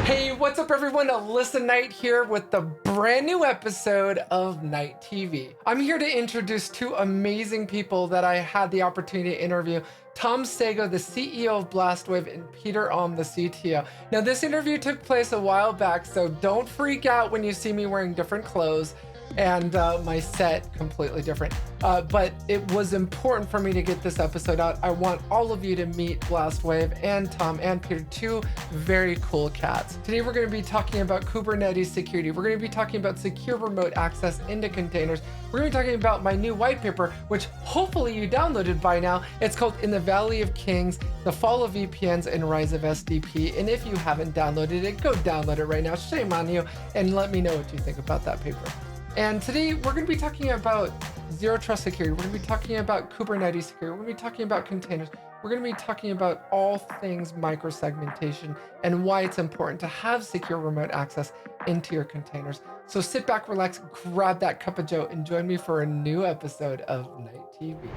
Hey, what's up everyone? Alyssa Knight here with the brand new episode of KnighTV. I'm here to introduce two amazing people that I had the opportunity to interview. Tom Sego, the CEO of BlastWave, and Peter Alm, the CTO. Now this interview took place a while back, so don't freak out when you see me wearing different clothes and my set completely different. But it was important for me to get this episode out. I want all of you to meet BlastWave and Tom and Peter, two very cool cats. Today we're going to be talking about Kubernetes security. We're going to be talking about secure remote access into containers. We're going to be talking about my new white paper, which hopefully you downloaded by now. It's called In the Valley of Kings, the Fall of VPNs and Rise of SDP. And if you haven't downloaded it, go download it right now. Shame on you. And let me know what you think about that paper. And today we're going to be talking about zero trust security. We're going to be talking about Kubernetes security. We're going to be talking about containers. We're going to be talking about all things microsegmentation and why it's important to have secure remote access into your containers. So sit back, relax, grab that cup of joe, and join me for a new episode of KnighTV.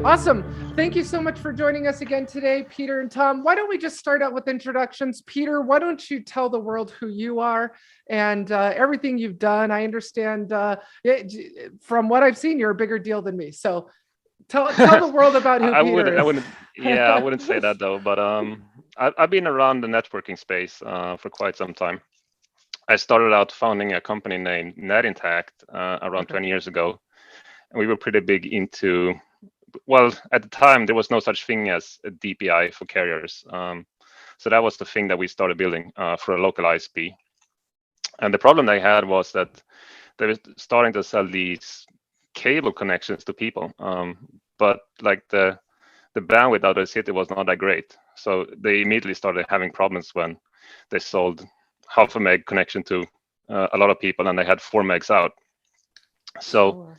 Awesome. Thank you so much for joining us again today, Peter and Tom. Why don't we just start out with introductions? Peter, why don't you tell the world who you are and everything you've done? I understand from what I've seen, you're a bigger deal than me. So tell the world about who Peter is. I wouldn't say that though, but I've been around the networking space for quite some time. I started out founding a company named NetIntact around 20 years ago. And we were pretty big into, well, at the time, there was no such thing as a DPI for carriers. So that was the thing that we started building for a local ISP. And the problem they had was that they were starting to sell these cable connections to people. But like the bandwidth out of the city was not that great. So they immediately started having problems when they sold half a meg connection to a lot of people and they had 4 megs out. So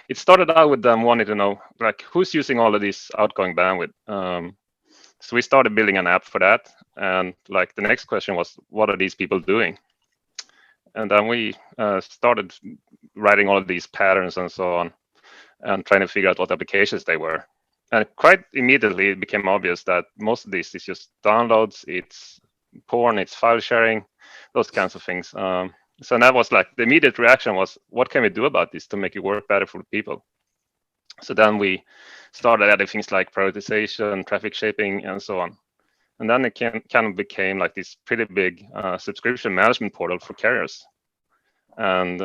it started out with them wanting to know, like, who's using all of this outgoing bandwidth. So we started building an app for that. And like the next question was, what are these people doing? And then we started writing all of these patterns and so on and trying to figure out what applications they were. And quite immediately, it became obvious that most of this is just downloads, it's porn, it's file sharing, those kinds of things. So that was like the immediate reaction was, what can we do about this to make it work better for people? So then we started adding things like prioritization, traffic shaping, and so on. And then it kind of became like this pretty big subscription management portal for carriers. And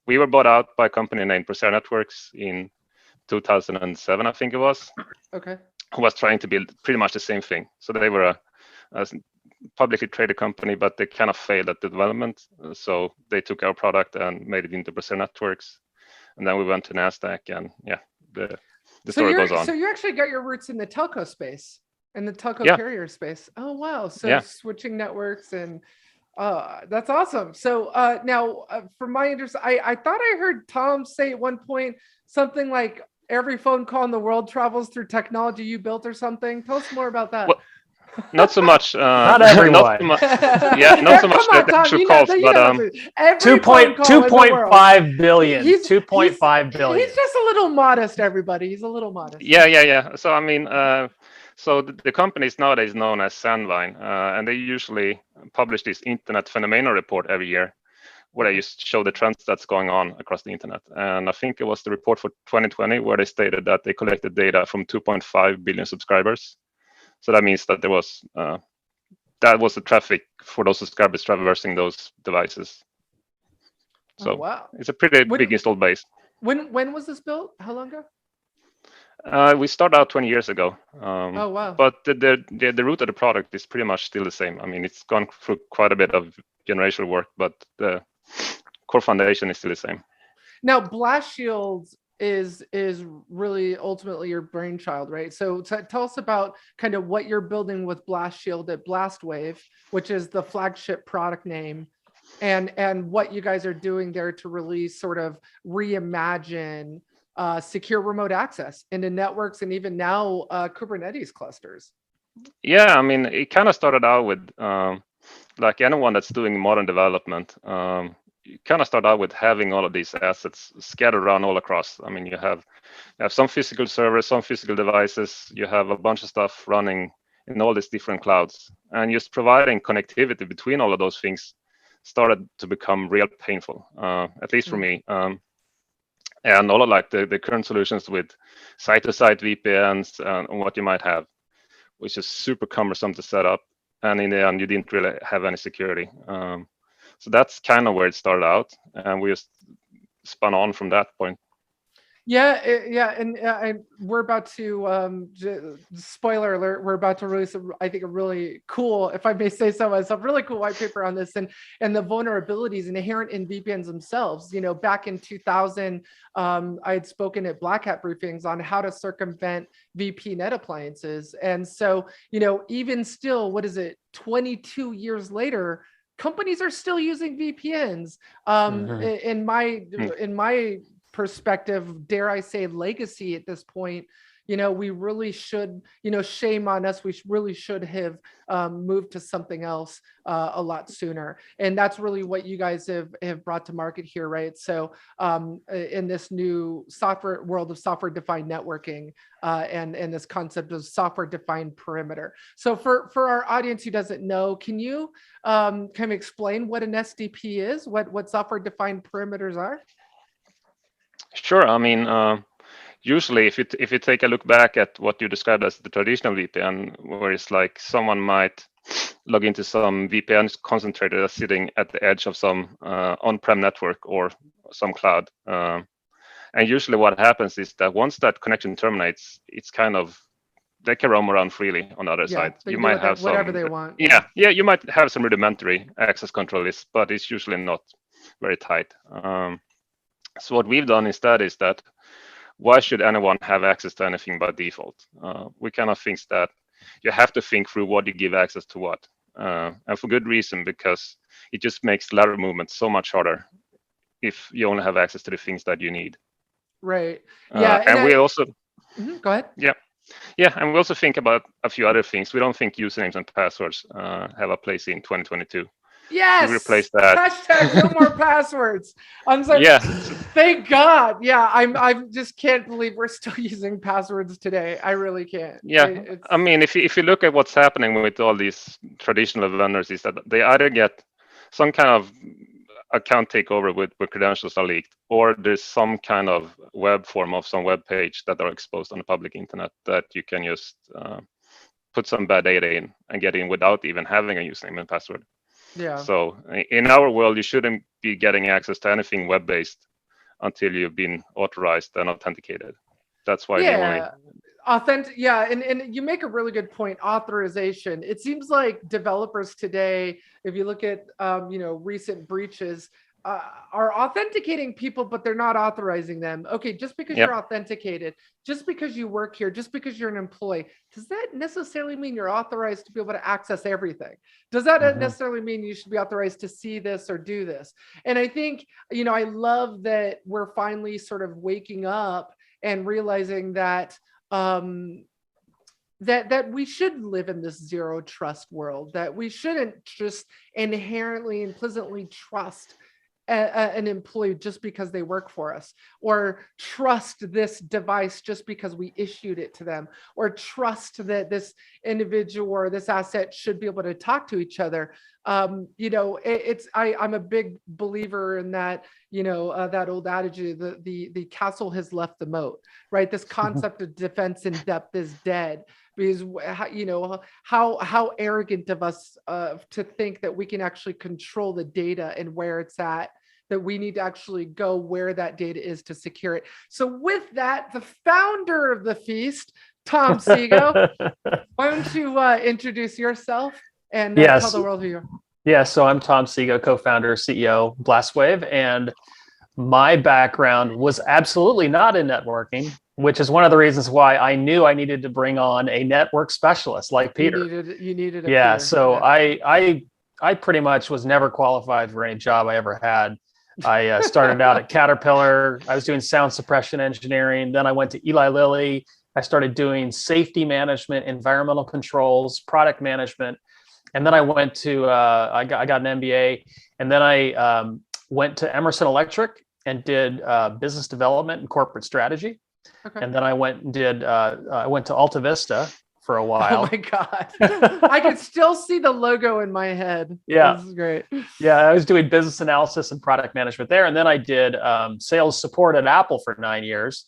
we were bought out by a company named Procera Networks in 2007, I think it was. Okay. Who was trying to build pretty much the same thing. So they were a publicly traded company, but they kind of failed at the development. So they took our product and made it into Procera Networks. And then we went to NASDAQ, and yeah, the story goes on. So you actually got your roots in the telco space, in the telco carrier space. Oh, wow. So switching networks and that's awesome. So now for my interest, I thought I heard Tom say at one point something like every phone call in the world travels through technology you built or something. Tell us more about that. Well, not so much. Not everyone. Not so much the actual calls, but 2.5 billion. 2.5 billion. He's just a little modest, everybody. He's a little modest. Yeah. So I mean, So the company is nowadays known as Sandvine, and they usually publish this Internet Phenomena report every year, where they just show the trends that's going on across the internet. And I think it was the report for 2020 where they stated that they collected data from 2.5 billion subscribers. So that means that there was the traffic for those subscribers traversing those devices. So wow, it's a pretty big installed base. When was this built? How long ago? We started out 20 years ago. Oh wow! But the root of the product is pretty much still the same. I mean, it's gone through quite a bit of generational work, but the core foundation is still the same. Now, Blast Shield is really ultimately your brainchild, right? So tell us about kind of what you're building with Blast Shield at BlastWave, which is the flagship product name, and what you guys are doing there to really sort of reimagine secure remote access into networks and even now Kubernetes clusters. Yeah, I mean, it kind of started out with like anyone that's doing modern development. You kind of start out with having all of these assets scattered around all across. I mean, you have some physical servers, some physical devices. You have a bunch of stuff running in all these different clouds, and just providing connectivity between all of those things started to become real painful, at least for me. And all of like the current solutions with site-to-site VPNs and what you might have, which is super cumbersome to set up, and in the end, you didn't really have any security. So that's kind of where it started out, and we just spun on from that point. Yeah, and we're about to spoiler alert, we're about to release I think a really cool, if I may say so myself, really cool white paper on this and the vulnerabilities inherent in VPNs themselves. You know, back in 2000, I had spoken at Black Hat briefings on how to circumvent VPNet appliances, and so you know, even still, what is it, 22 years later, companies are still using VPNs. In my perspective, dare I say, legacy at this point, you know, we really should, you know, shame on us. We really should have moved to something else a lot sooner. And that's really what you guys have brought to market here, right? So in this new software world of software-defined networking and this concept of software-defined perimeter. So for our audience who doesn't know, can you kind of explain what an SDP is, what software-defined perimeters are? Sure. I mean, usually if you take a look back at what you described as the traditional VPN, where it's like someone might log into some VPN concentrator that's sitting at the edge of some on-prem network or some cloud. And usually what happens is that once that connection terminates, it's kind of, they can roam around freely on the other side. You might have whatever they want. Yeah, you might have some rudimentary access control lists, but it's usually not very tight. So what we've done instead is that, why should anyone have access to anything by default? We kind of think that you have to think through what you give access to what, and for good reason, because it just makes lateral movement so much harder if you only have access to the things that you need. Right. Yeah. And we also go ahead. Yeah, and we also think about a few other things. We don't think usernames and passwords have a place in 2022. Yes. We replace that. Hashtag no more passwords. I'm sorry. Yeah. Thank God. Yeah. I just can't believe we're still using passwords today. I really can't. Yeah. I mean, if you look at what's happening with all these traditional vendors, is that they either get some kind of account takeover with credentials are leaked, or there's some kind of web form of some web page that are exposed on the public internet that you can just put some bad data in and get in without even having a username and password. Yeah. So in our world, you shouldn't be getting access to anything web-based until you've been authorized and authenticated. That's why and you make a really good point. Authorization. It seems like developers today, if you look at recent breaches, are authenticating people, but they're not authorizing them. Okay, just because you're authenticated, just because you work here, just because you're an employee, does that necessarily mean you're authorized to be able to access everything? Does that necessarily mean you should be authorized to see this or do this? And I think, I love that we're finally sort of waking up and realizing that that we should live in this zero trust world, that we shouldn't just inherently, implicitly trust an employee just because they work for us, or trust this device just because we issued it to them, or trust that this individual or this asset should be able to talk to each other. I'm a big believer in that, that old adage, the castle has left the moat, right? This concept of defense in depth is dead, because how arrogant of us to think that we can actually control the data and where it's at, that we need to actually go where that data is to secure it. So with that, the founder of the feast, Tom Sego, why don't you introduce yourself and tell the world who you are. Yeah, so I'm Tom Sego, co-founder, CEO, BlastWave, and my background was absolutely not in networking, which is one of the reasons why I knew I needed to bring on a network specialist like Peter. You needed a yeah. Peter. So yeah. I pretty much was never qualified for any job I ever had. I started out at Caterpillar. I was doing sound suppression engineering. Then I went to Eli Lilly. I started doing safety management, environmental controls, product management. And then I went to, I got an MBA. And then I went to Emerson Electric and did business development and corporate strategy. Okay. And then I went and did, I went to Alta Vista for a while. Oh my God. I can still see the logo in my head. Yeah. This is great. Yeah. I was doing business analysis and product management there. And then I did sales support at Apple for 9 years.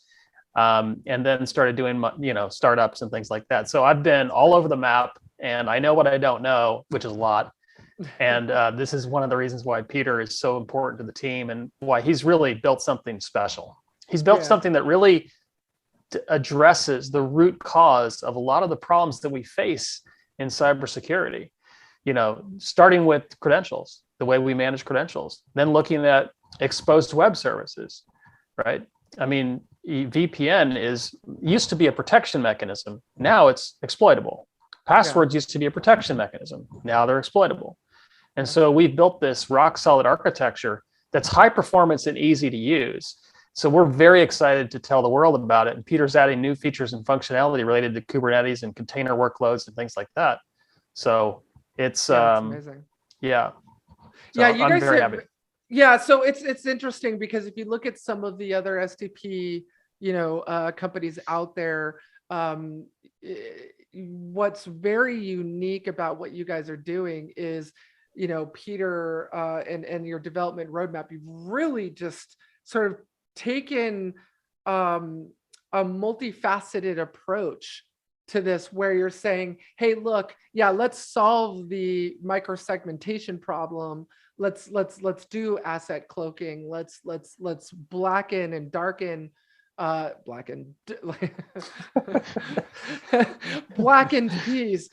And then started doing, startups and things like that. So I've been all over the map, and I know what I don't know, which is a lot. And this is one of the reasons why Peter is so important to the team and why he's really built something special. He's built something that really addresses the root cause of a lot of the problems that we face in cybersecurity. Starting with credentials, the way we manage credentials, then looking at exposed web services, right? I mean, VPN used to be a protection mechanism. Now it's exploitable. Passwords used to be a protection mechanism. Now they're exploitable. And so we've built this rock solid architecture that's high performance and easy to use. So we're very excited to tell the world about it. And Peter's adding new features and functionality related to Kubernetes and container workloads and things like that. So it's amazing. Yeah. So yeah, you I'm guys very happy. Yeah, so it's interesting because if you look at some of the other STP, companies out there, what's very unique about what you guys are doing is, Peter, and your development roadmap, you've really just sort of taken a multifaceted approach to this, where you're saying, hey, look, let's solve the microsegmentation problem. Let's do asset cloaking. Let's blacken and darken blackened peas.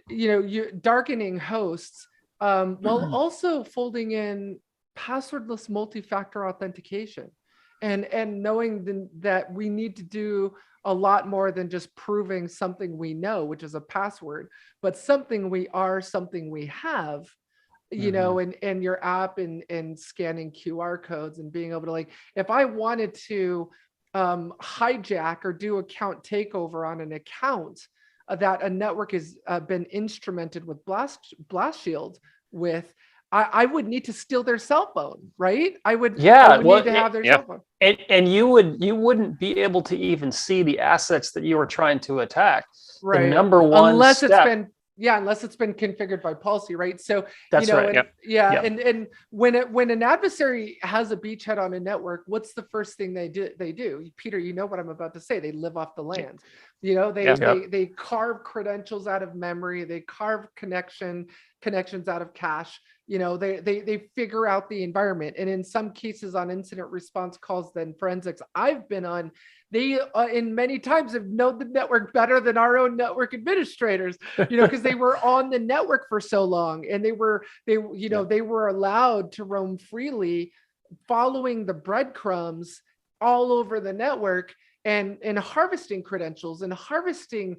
You darkening hosts, while also folding in passwordless multi-factor authentication, and knowing that we need to do a lot more than just proving something we know, which is a password, but something we are, something we have, and your app and scanning QR codes and being able to, if I wanted to hijack or do account takeover on an account that a network has been instrumented with Blast Shield with, I would need to steal their cell phone, right? I would need to have their cell phone. And you wouldn't be able to even see the assets that you were trying to attack. Right. The number one unless step, unless it's been configured by policy, right? So that's right. And when an adversary has a beachhead on a network, what's the first thing they do? Peter, you know what I'm about to say. They live off the land. They carve credentials out of memory. They carve connections out of cache. They figure out the environment, and in some cases on incident response calls than forensics I've been on, they in many times have known the network better than our own network administrators, because they were on the network for so long, and they were allowed to roam freely, following the breadcrumbs all over the network, and harvesting credentials and harvesting,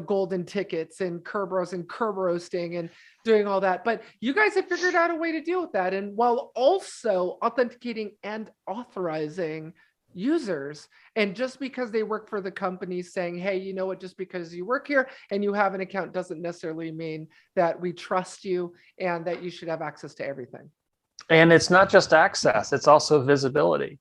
golden tickets and Kerberos and Kerberosting and doing all that. But you guys have figured out a way to deal with that, and while also authenticating and authorizing users. And just because they work for the company saying, hey, you know what, just because you work here and you have an account doesn't necessarily mean that we trust you and that you should have access to everything. And it's not just access, it's also visibility.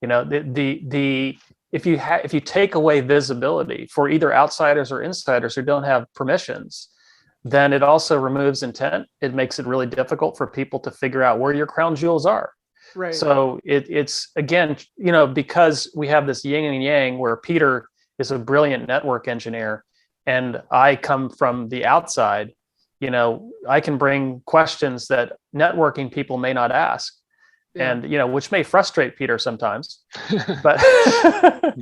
You know, if you take away visibility for either outsiders or insiders who don't have permissions, then it also removes intent. It makes it really difficult for people to figure out where your crown jewels are. Right. So it's again, you know, because we have this yin and yang where Peter is a brilliant network engineer and I come from the outside, you know, I can bring questions that networking people may not ask. Yeah. And, you know, which may frustrate Peter sometimes, but hey,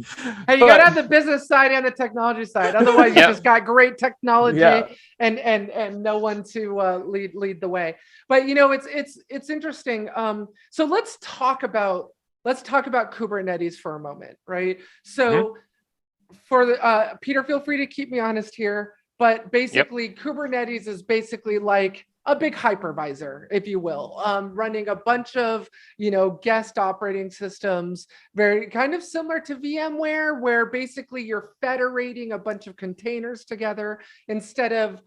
you gotta have the business side and the technology side. Otherwise you just got great technology and no one to lead the way. But, you know, it's interesting. So let's talk about Kubernetes for a moment, right? So for the, Peter, feel free to keep me honest here, but basically Kubernetes is basically like a big hypervisor, if you will, running a bunch of, you know, guest operating systems, very kind of similar to VMware, where basically you're federating a bunch of containers together instead of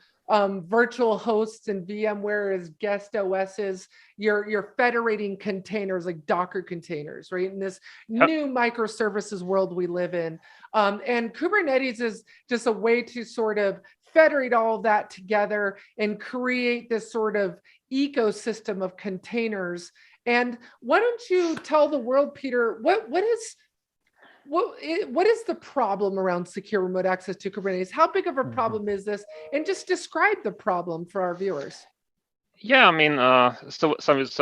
virtual hosts and VMware as guest OSs. You're federating containers like Docker containers, right? In this new microservices world we live in. And Kubernetes is just a way to sort of federate all of that together and create this sort of ecosystem of containers. And why don't you tell the world, Peter, what is the problem around secure remote access to Kubernetes? How big of a problem is this? And just describe the problem for our viewers. Yeah, I mean, so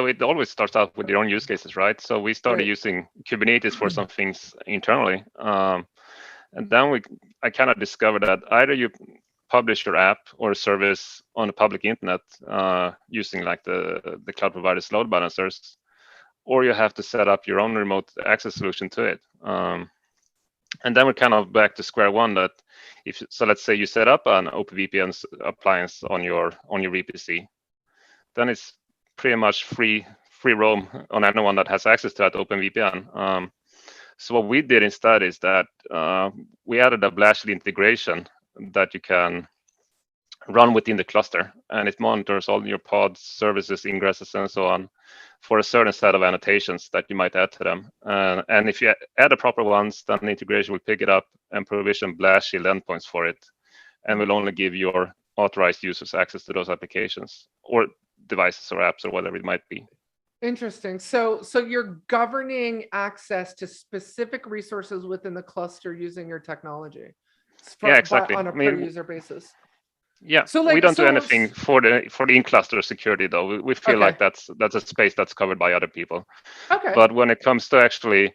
it always starts out with your own use cases, right? So we started using Kubernetes for some things internally, and then I kind of discovered that either you publish your app or service on the public internet using like the cloud providers load balancers, or you have to set up your own remote access solution to it. And then we're kind of back to square one. That so let's say you set up an OpenVPN appliance on your VPC, then it's pretty much free roam on anyone that has access to that OpenVPN. So what we did instead is that we added a BlastWave integration that you can run within the cluster, and it monitors all your pods, services, ingresses, and so on for a certain set of annotations that you might add to them. And if you add the proper ones, then the integration will pick it up and provision BlastShield endpoints for it, and will only give your authorized users access to those applications or devices or apps or whatever it might be. Interesting. So you're governing access to specific resources within the cluster using your technology. Exactly. On a per user basis. Yeah. So we don't do anything for the in-cluster security though. We feel like that's a space that's covered by other people. Okay. But when it comes to actually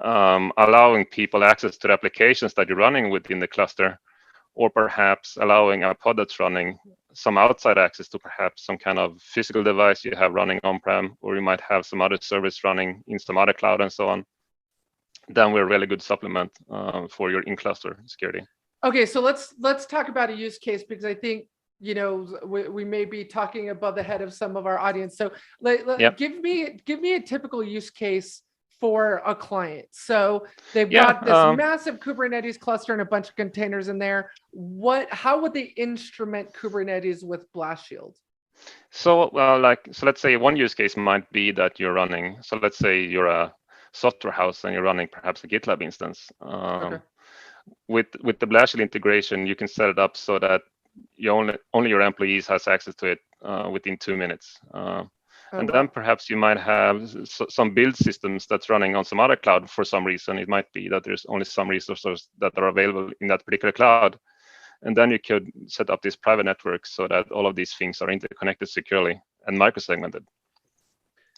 allowing people access to the applications that you're running within the cluster, or perhaps allowing a pod that's running some outside access to perhaps some kind of physical device you have running on-prem, or you might have some other service running in some other cloud and so on, then we're a really good supplement for your in-cluster security. Okay, so let's talk about a use case, because I think, you know, we may be talking above the head of some of our audience. So give me a typical use case for a client. So they've got this massive Kubernetes cluster and a bunch of containers in there. How would they instrument Kubernetes with BlastShield? So let's say one use case might be that you're running. So let's say you're a software house and you're running perhaps a GitLab instance. With the BlastShield integration, you can set it up so that you only your employees has access to it within 2 minutes. Then perhaps you might have some build systems that's running on some other cloud for some reason. It might be that there's only some resources that are available in that particular cloud. And then you could set up these private networks so that all of these things are interconnected securely and microsegmented.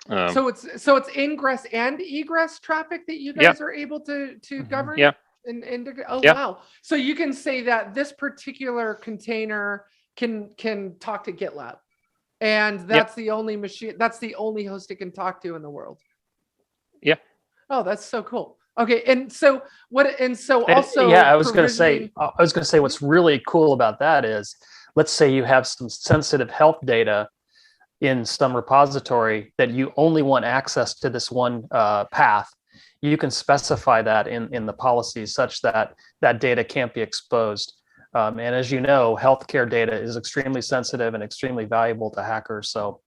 So it's ingress and egress traffic that you guys are able to govern? Yeah. Wow. So you can say that this particular container can talk to GitLab, and that's the only machine, that's the only host it can talk to in the world. Yeah. Oh, that's so cool. Okay, and so also I was going to say what's really cool about that is, let's say you have some sensitive health data in some repository that you only want access to this one path. you can specify that in the policies such that that data can't be exposed. And as you know, healthcare data is extremely sensitive and extremely valuable to hackers. So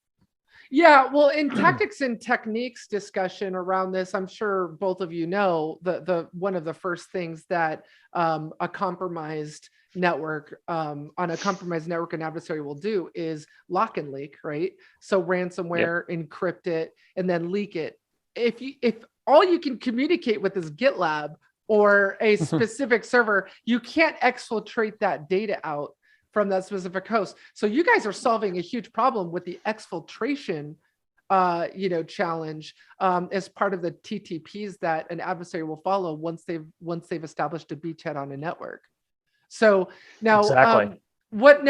yeah, well, in tactics and techniques discussion around this, I'm sure both of you know the one of the first things that a compromised network on a compromised network an adversary will do is lock and leak, right? So ransomware, encrypt it, and then leak it. If all you can communicate with is GitLab or a specific server, you can't exfiltrate that data out from that specific host. So you guys are solving a huge problem with the exfiltration challenge as part of the TTPs that an adversary will follow once they've established a beachhead on a network. So now, exactly. What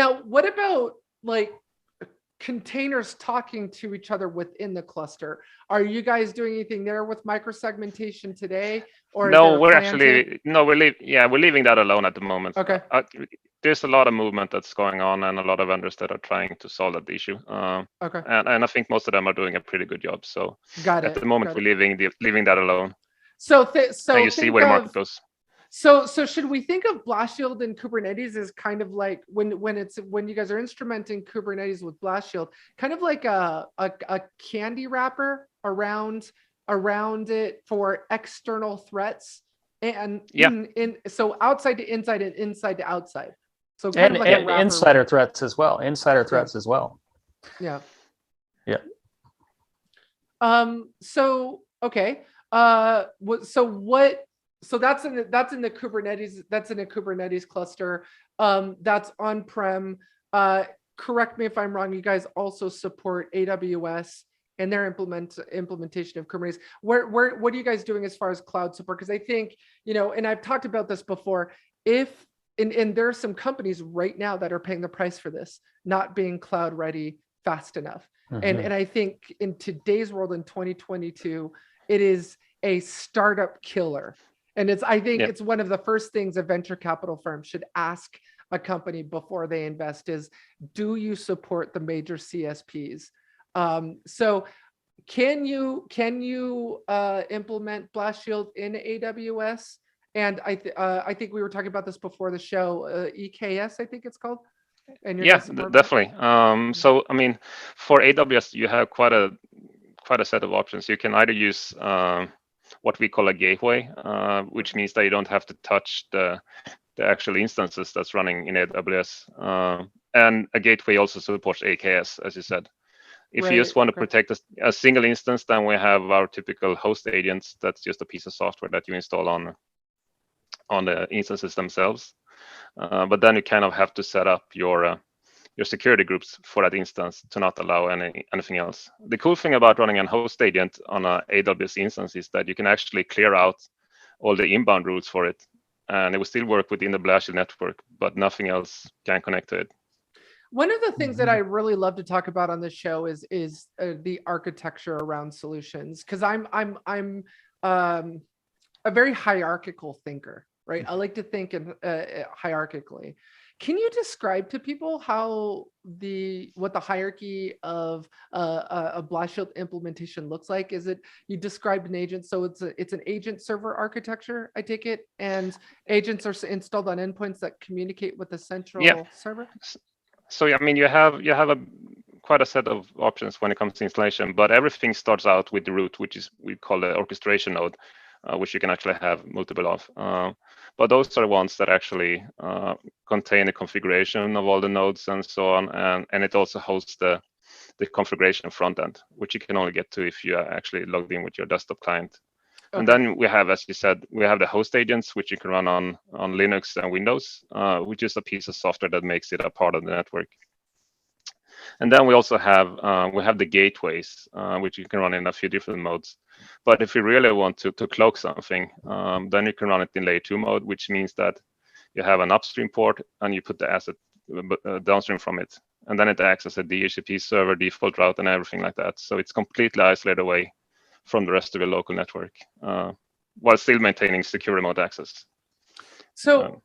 about like containers talking to each other within the cluster? Are you guys doing anything there with microsegmentation today? Or no, we're leaving that alone at the moment. Okay. There's a lot of movement that's going on and a lot of vendors that are trying to solve that issue. Okay. And I think most of them are doing a pretty good job. So at the moment, we're leaving that alone. So and you see where the market goes. So should we think of BlastShield and Kubernetes as kind of like when you guys are instrumenting Kubernetes with BlastShield, kind of like a candy wrapper around it for external threats, and so outside to inside and inside to outside. So kind of like a insider threats as well. Insider threats as well. Yeah. Yeah. So okay. So that's in the Kubernetes. That's in a Kubernetes cluster. That's on-prem. Correct me if I'm wrong. You guys also support AWS and their implementation of Kubernetes. What are you guys doing as far as cloud support? Because I think, and I've talked about this before. And there are some companies right now that are paying the price for this, not being cloud ready fast enough. And I think in today's world in 2022, it is a startup killer. And I think it's one of the first things a venture capital firm should ask a company before they invest is, do you support the major CSPs? So can you implement BlastShield in AWS? And I think we were talking about this before the show, EKS, I think it's called. And definitely. So I mean, for AWS, you have quite a set of options. You can either use what we call a gateway, which means that you don't have to touch the actual instances that's running in AWS. And a gateway also supports AKS, as you said. If you just want to protect a single instance, then we have our typical host agents. That's just a piece of software that you install on the instances themselves. But then you kind of have to set up your security groups for that instance to not allow anything else. The cool thing about running a host agent on an AWS instance is that you can actually clear out all the inbound rules for it, and it will still work within the BlastShield network, but nothing else can connect to it. One of the things that I really love to talk about on this show is the architecture around solutions, because I'm a very hierarchical thinker, right? I like to think hierarchically. Can you describe to people what the hierarchy of a BlastShield implementation looks like? Is it, you described an agent, so it's an agent server architecture, I take it, and agents are installed on endpoints that communicate with the central server? So I mean, you have quite a set of options when it comes to installation, but everything starts out with the root, which is we call the orchestration node, which you can actually have multiple of. But those are the ones that actually contain the configuration of all the nodes and so on, and it also hosts the configuration front end, which you can only get to if you are actually logged in with your desktop client. Okay. And then we have, as you said, we have the host agents, which you can run on Linux and Windows, which is a piece of software that makes it a part of the network. And then we also have the gateways, which you can run in a few different modes. But if you really want to cloak something, then you can run it in layer 2 mode, which means that you have an upstream port and you put the asset downstream from it. And then it acts as a DHCP server, default route, and everything like that. So it's completely isolated away from the rest of your local network, while still maintaining secure remote access. So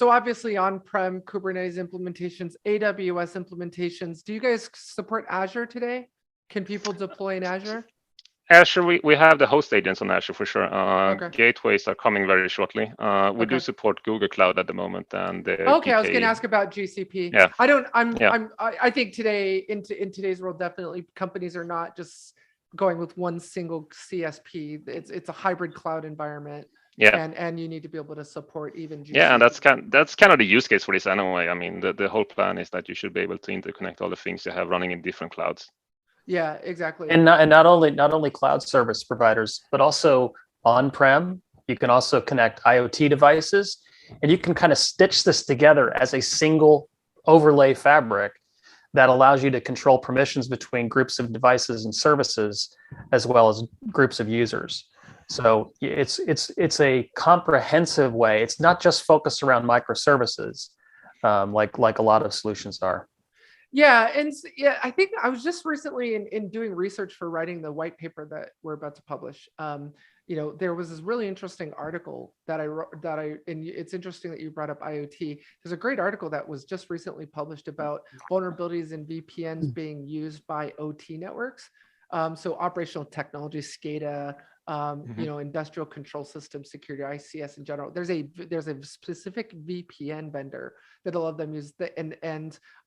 obviously on-prem Kubernetes implementations, AWS implementations. Do you guys support Azure today? Can people deploy in Azure? Azure, we have the host agents on Azure for sure. Okay. Gateways are coming very shortly. We do Okay. support Google Cloud at the moment, and the Okay, I was GK. going to ask about GCP. Yeah. I think today in today's world, definitely companies are not just going with one single CSP. It's a hybrid cloud environment. Yeah. And you need to be able to support even GCP. Yeah, and that's kind of the use case for this anyway. I mean, the whole plan is that you should be able to interconnect all the things you have running in different clouds. Yeah, exactly. And not only cloud service providers, but also on-prem. You can also connect IoT devices, and you can kind of stitch this together as a single overlay fabric that allows you to control permissions between groups of devices and services, as well as groups of users. So it's a comprehensive way. It's not just focused around microservices, like a lot of solutions are. Yeah, and yeah, I think I was just recently in doing research for writing the white paper that we're about to publish. There was this really interesting article that I wrote and it's interesting that you brought up IoT. There's a great article that was just recently published about vulnerabilities in VPNs being used by OT networks. So operational technology, SCADA, industrial control system security, ICS in general. There's a specific VPN vendor that a lot of them use,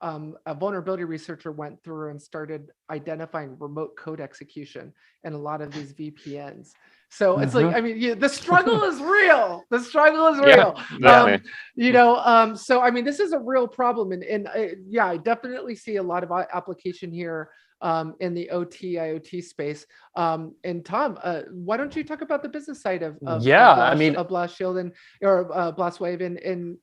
a vulnerability researcher went through and started identifying remote code execution in a lot of these VPNs. So it's like, I mean, the struggle is real. The struggle is real. So I mean, this is a real problem, and I definitely see a lot of application here in the OT IoT space. And Tom, why don't you talk about the business side of Blast Shield or BlastWave and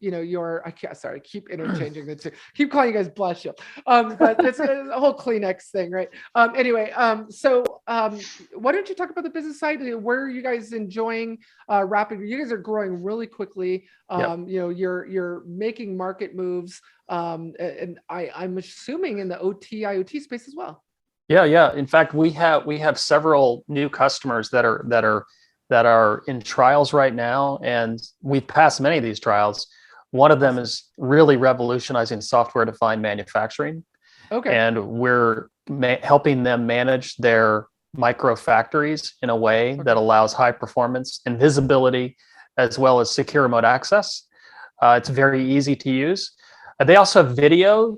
I keep interchanging the two. Keep calling you guys Blast Shield, but it's a whole Kleenex thing, right? So why don't you talk about the business side? Where are you guys enjoying rapid? You guys are growing really quickly. You're making market moves, and I'm assuming in the OT IoT space as well. Yeah. In fact, we have several new customers that are in trials right now, and we've passed many of these trials. One of them is really revolutionizing software-defined manufacturing. Okay. And we're helping them manage their micro factories in a way that allows high performance and visibility, as well as secure remote access. It's very easy to use. They also have video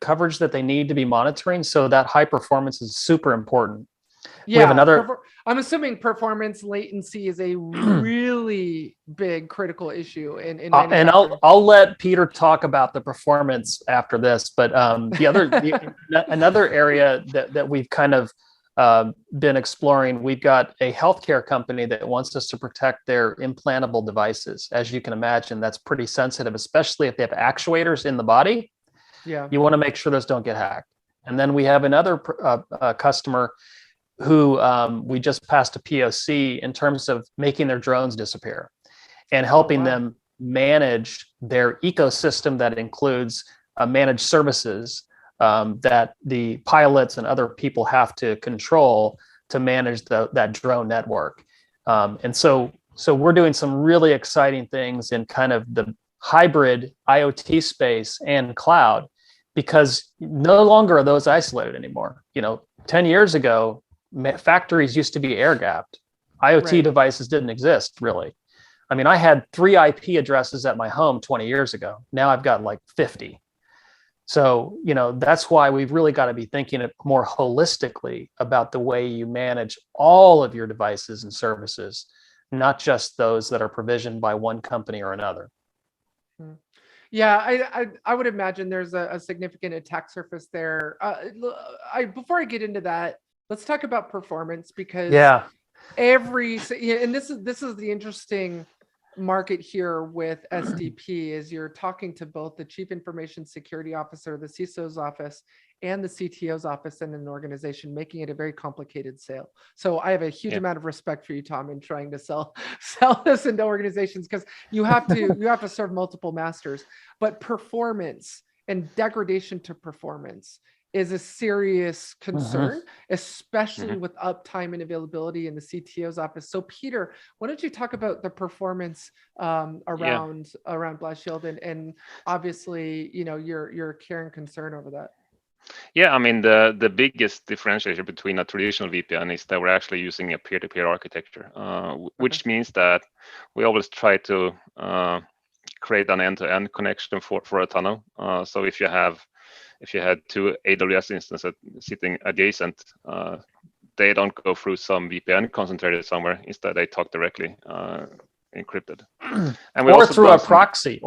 coverage that they need to be monitoring, so that high performance is super important. Yeah, we have another. I'm assuming performance latency is a really big critical issue in and I'll let Peter talk about the performance after this. But another area that we've kind of been exploring, we've got a healthcare company that wants us to protect their implantable devices. As you can imagine, that's pretty sensitive, especially if they have actuators in the body. Yeah, you want to make sure those don't get hacked. And then we have another customer who we just passed a POC in terms of making their drones disappear and helping them manage their ecosystem that includes managed services that the pilots and other people have to control to manage that drone network. And so we're doing some really exciting things in kind of the hybrid IoT space and cloud, because no longer are those isolated anymore. 10 years ago, factories used to be air gapped. IoT devices didn't exist really. I mean, I had 3 IP addresses at my home 20 years ago. Now I've got like 50. So, that's why we've really got to be thinking more holistically about the way you manage all of your devices and services, not just those that are provisioned by one company or another. Yeah, I would imagine there's a significant attack surface there. Before I get into that, let's talk about performance, because and this is the interesting market here with SDP is you're talking to both the Chief Information Security Officer, the CISO's office, and the CTO's office in an organization, making it a very complicated sale. So I have a huge amount of respect for you, Tom, in trying to sell this into organizations, because you have to serve multiple masters. But performance and degradation to performance is a serious concern, especially with uptime and availability in the CTO's office. So Peter, why don't you talk about the performance around Blast Shield and obviously, your care and concern over that? Yeah, I mean the biggest differentiator between a traditional VPN is that we're actually using a peer-to-peer architecture, which means that we always try to create an end-to-end connection for a tunnel. So if you had two AWS instances sitting adjacent, they don't go through some VPN concentrated somewhere. Instead, they talk directly, encrypted. And or through a proxy,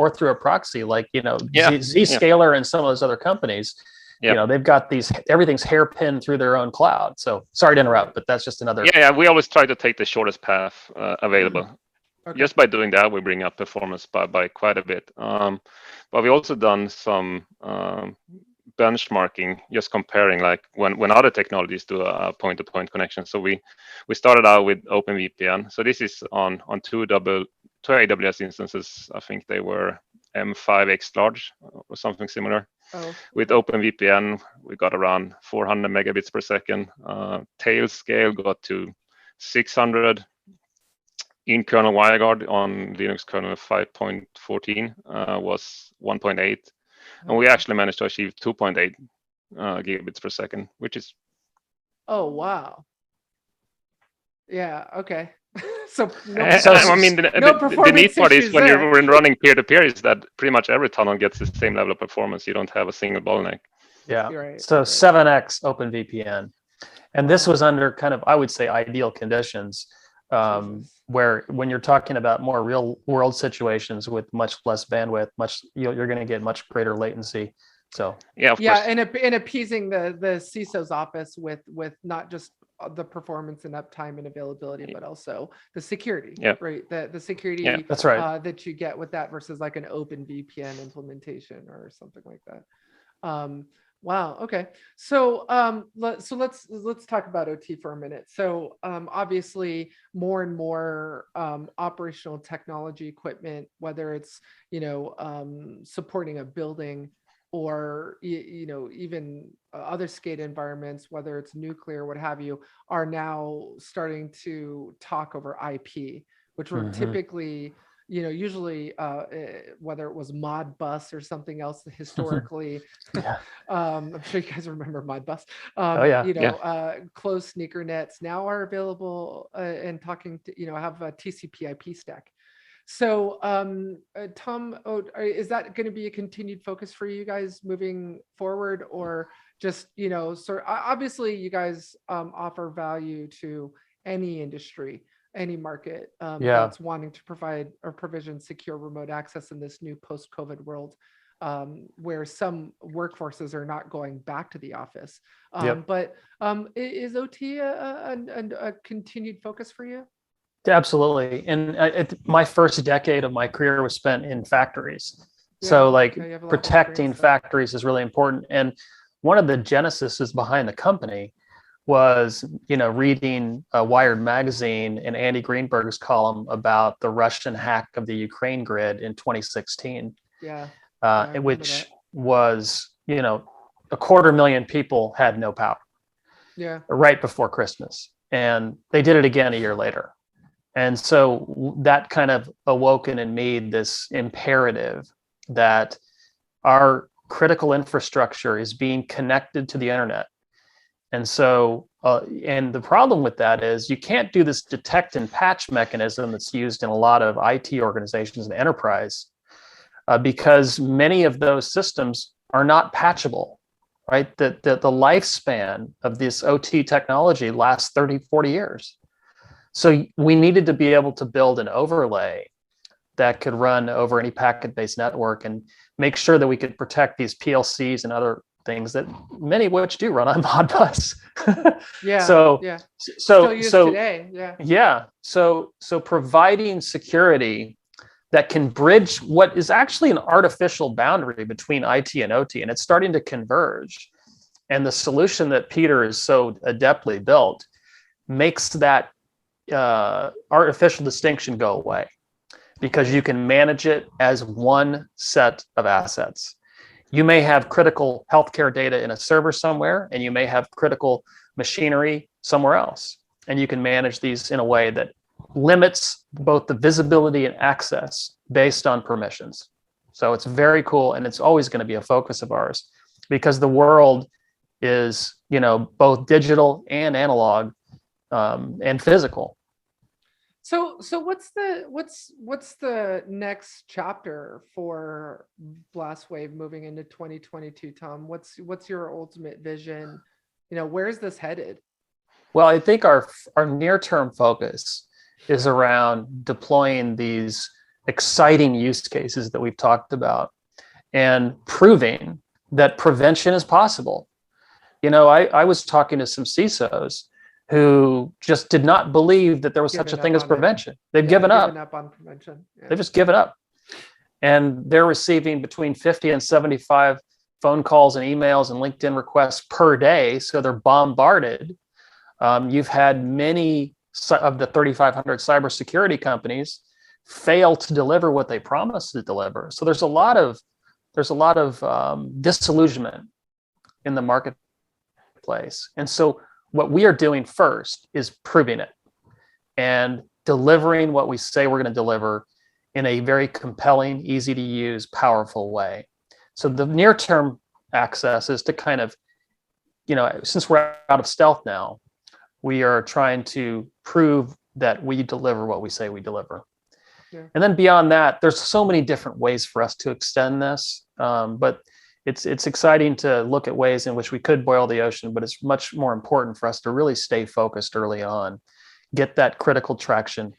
like Zscaler and some of those other companies. Yep. They've got everything's hairpin through their own cloud. So sorry to interrupt, but that's just another. Yeah, we always try to take the shortest path available. Okay. Just by doing that, we bring up performance by quite a bit. But we also done some benchmarking, just comparing like when other technologies do a point-to-point connection. So we started out with OpenVPN. So this is on two AWS instances. I think they were M5X large or something similar. Oh. With OpenVPN, we got around 400 megabits per second. Tail scale got to 600. In kernel WireGuard on Linux kernel 5.14 was 1.8. And we actually managed to achieve 2.8 gigabits per second, which is... Oh, wow. Yeah, okay. So I mean, the neat part is when you're running peer-to-peer is that pretty much every tunnel gets the same level of performance. You don't have a single bottleneck. Yeah, right, so 7x OpenVPN. And this was under kind of, I would say, ideal conditions, where when you're talking about more real world situations with much less bandwidth, you're going to get much greater latency. So and appeasing the CISO's office with not just the performance and uptime and availability, but also the security, right? The security that's right. That you get with that versus like an open VPN implementation or something like that. Wow. Okay. So let's talk about OT for a minute. So obviously more and more operational technology equipment, whether it's supporting a building or even other SCADA environments, whether it's nuclear, what have you, are now starting to talk over IP, which were typically usually whether it was Modbus or something else historically. I'm sure you guys remember Modbus. Closed sneaker nets now are available and talking to have a TCP/IP stack. So Tom, is that going to be a continued focus for you guys moving forward, or just obviously you guys offer value to any industry, any market that's wanting to provide or provision secure remote access in this new post-COVID world, where some workforces are not going back to the office. But is OT a continued focus for you? Absolutely. And my first decade of my career was spent in factories. So protecting factories is really important. And one of the genesis behind the company was, reading Wired magazine and Andy Greenberg's column about the Russian hack of the Ukraine grid in 2016. Which was, 250,000 people had no power. Right before Christmas. And they did it again a year later. And so that kind of awoken in me this imperative that our critical infrastructure is being connected to the internet. And so, and the problem with that is you can't do this detect and patch mechanism that's used in a lot of IT organizations and enterprise, because many of those systems are not patchable, right? The lifespan of this OT technology lasts 30, 40 years. So we needed to be able to build an overlay that could run over any packet-based network and make sure that we could protect these PLCs and other things that many of which do run on Modbus. So providing security that can bridge what is actually an artificial boundary between IT and OT, and it's starting to converge. And the solution that Peter is so adeptly built makes that artificial distinction go away, because you can manage it as one set of assets. You may have critical healthcare data in a server somewhere, and you may have critical machinery somewhere else. And you can manage these in a way that limits both the visibility and access based on permissions. So it's very cool, and it's always going to be a focus of ours, because the world is, both digital and analog, and physical. So what's the next chapter for BlastWave moving into 2022, Tom? What's your ultimate vision? Where's this headed? Well, I think our near-term focus is around deploying these exciting use cases that we've talked about and proving that prevention is possible. I was talking to some CISOs who just did not believe that there was such a thing as prevention. They've given up. On prevention. Yeah. They've just given up. And they're receiving between 50 and 75 phone calls and emails and LinkedIn requests per day. So they're bombarded. You've had many of the 3,500 cybersecurity companies fail to deliver what they promised to deliver. So there's a lot of disillusionment in the marketplace. And so what we are doing first is proving it and delivering what we say we're going to deliver in a very compelling, easy to use, powerful way. So the near-term access is to kind of, since we're out of stealth now, we are trying to prove that we deliver what we say we deliver. Yeah. And then beyond that, there's so many different ways for us to extend this, but it's exciting to look at ways in which we could boil the ocean, but it's much more important for us to really stay focused early on, get that critical traction,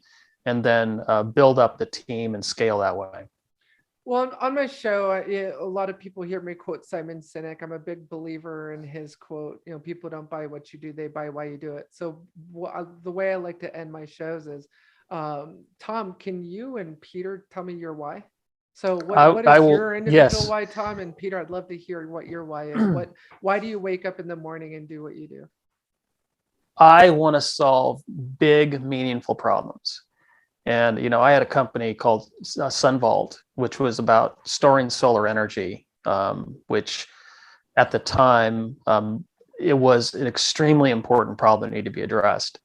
and then build up the team and scale that way. Well, on my show, a lot of people hear me quote Simon Sinek. I'm a big believer in his quote, people don't buy what you do, they buy why you do it. So the way I like to end my shows is, Tom, can you and Peter tell me your why? So what is your individual why, Tom? And Peter, I'd love to hear what your why is. Why do you wake up in the morning and do what you do? I want to solve big, meaningful problems. And, I had a company called SunVault, which was about storing solar energy, which at the time, it was an extremely important problem that needed to be addressed.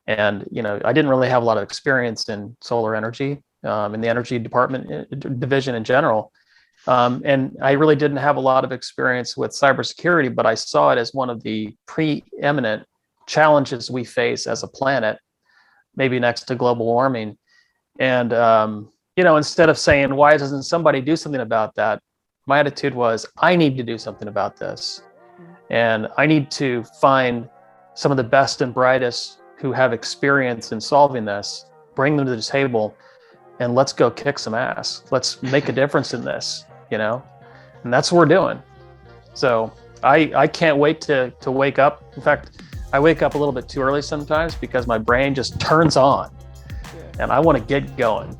And, I didn't really have a lot of experience in solar energy, in the energy division in general. And I really didn't have a lot of experience with cybersecurity, but I saw it as one of the preeminent challenges we face as a planet, maybe next to global warming. And, instead of saying, why doesn't somebody do something about that? My attitude was, I need to do something about this. And I need to find some of the best and brightest who have experience in solving this, bring them to the table, and let's go kick some ass. Let's make a difference in this, and that's what we're doing. So I can't wait to wake up. In fact, I wake up a little bit too early sometimes because my brain just turns on. And I want to get going.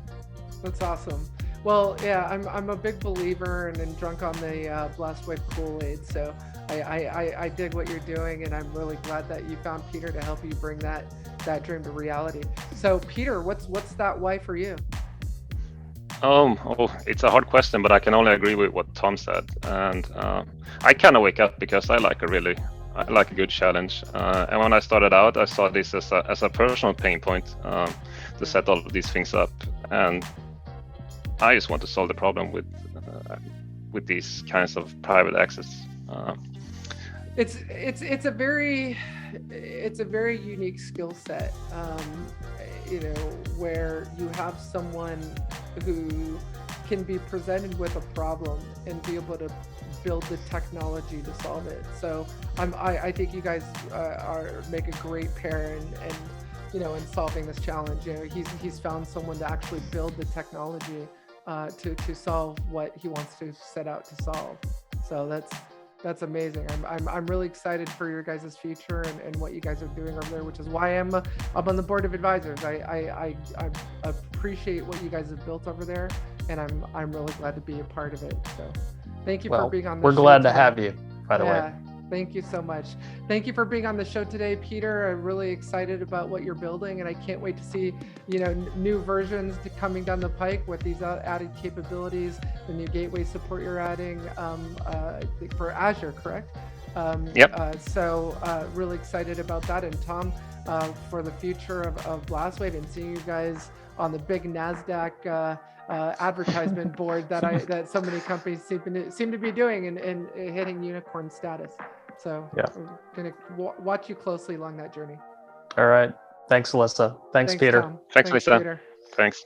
That's awesome. Well, yeah, I'm a big believer and drunk on the BlastWave Kool-Aid. So I dig what you're doing, and I'm really glad that you found Peter to help you bring that dream to reality. So Peter, what's that why for you? It's a hard question, but I can only agree with what Tom said. And I kind of wake up because I like a good challenge. And when I started out, I saw this as a personal pain point to set all of these things up. And I just want to solve the problem with these kinds of private access. It's a very unique skill set, where you have someone who can be presented with a problem and be able to build the technology to solve it. So I think you guys make a great pair and in solving this challenge. He's found someone to actually build the technology to solve what he wants to set out to solve. So that's amazing. I'm really excited for your guys' future and what you guys are doing over there, which is why I'm on the board of advisors. I appreciate what you guys have built over there, and I'm really glad to be a part of it. So thank you for being on the show. We're glad to have you, by the way. Thank you so much. Thank you for being on the show today, Peter. I'm really excited about what you're building, and I can't wait to see, new versions coming down the pike with these added capabilities, the new gateway support you're adding for Azure, correct? Yep. So really excited about that. And Tom, for the future of BlastWave and seeing you guys on the big NASDAQ advertisement board that so many companies seem to be doing and hitting unicorn status. So Yeah. we're gonna watch you closely along that journey. All right. Thanks, Alyssa. Thanks, Peter. Tom. Thanks, Lisa. Peter. Thanks.